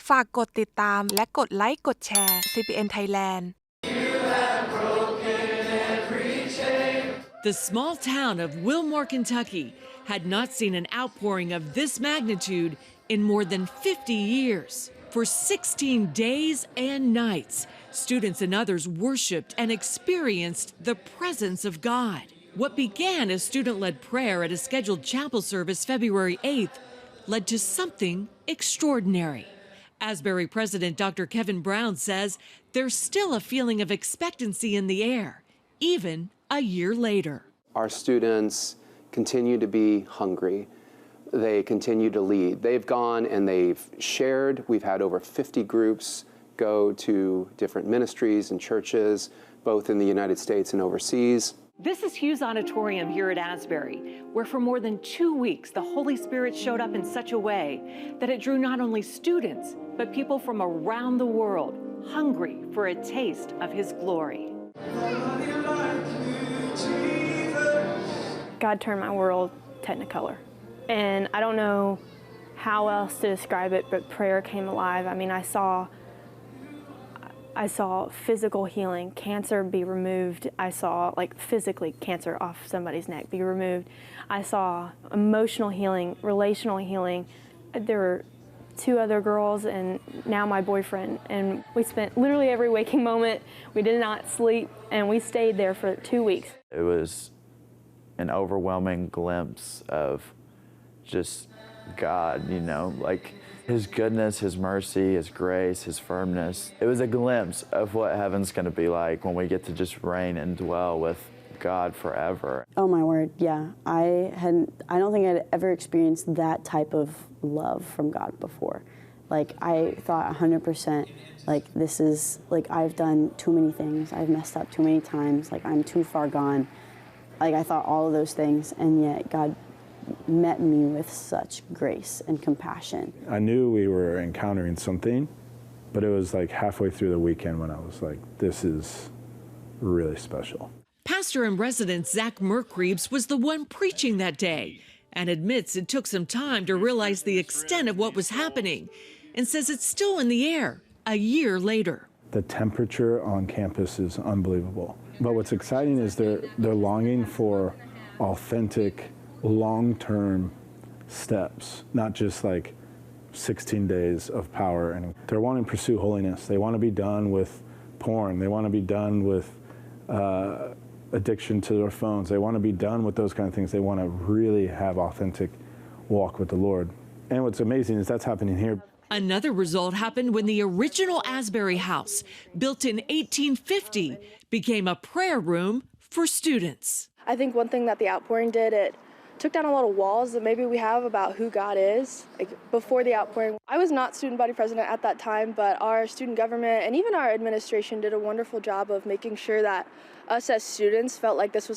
ฝากกดติดตามและกดไลค์กดแชร์ CBN Thailand The small town of Wilmore, Kentucky had not seen an outpouring of this magnitude in more than 50 years. For 16 days and nights, students and others worshiped and experienced the presence of God. What began as student-led prayer at a scheduled chapel service February 8th led to something extraordinary. Asbury President Dr. Kevin Brown says there's still a feeling of expectancy in the air, even a year later. Our students continue to be hungry. They continue to lead. They've gone and they've shared. We've had over 50 groups go to different ministries and churches, both in the United States and overseas. This is Hughes Auditorium here at Asbury, where for more than 2 weeks, the Holy Spirit showed up in such a way that it drew not only students, but people from around the world, hungry for a taste of His glory. God turned my world technicolor. And I don't know how else to describe it, but prayer came alive. I mean, I saw physical healing, cancer be removed. I saw, like, physically cancer off somebody's neck be removed. I saw emotional healing, relational healing. There were 2 other girls and now my boyfriend, and we spent literally every waking moment. We did not sleep, and we stayed there for 2 weeks. It was an overwhelming glimpse of just God, you know, like His goodness, His mercy, His grace, His firmness. It was a glimpse of what heaven's going to be like when we get to just reign and dwell with God forever. Oh my word, yeah. I don't think I'd ever experienced that type of love from God before. Like, I thought 100%, like, this is, like, I've done too many things. I've messed up too many times. Like, I'm too far gone. Like, I thought all of those things, and yet God met me with such grace and compassion. I knew we were encountering something, but it was like halfway through the weekend when I was like, this is really special. Pastor in residence Zach Merkreebs was the one preaching that day and admits it took some time to realize the extent of what was happening and says it's still in the air a year later. The temperature on campus is unbelievable. But what's exciting is they're longing for authentic, long-term steps, not just like 16 days of power. And they're wanting to pursue holiness. They want to be done with porn. They want to be done with addiction to their phones. They want to be done with those kind of things. They want to really have authentic walk with the Lord. And what's amazing is that's happening here. Another result happened when the original Asbury House, built in 1850, became a prayer room for students. I think one thing that the outpouring did, it took down a lot of walls that maybe we have about who God is. Like, before the outpouring, I was not student body president at that time, but our student government and even our administration did a wonderful job of making sure that us as students felt like this was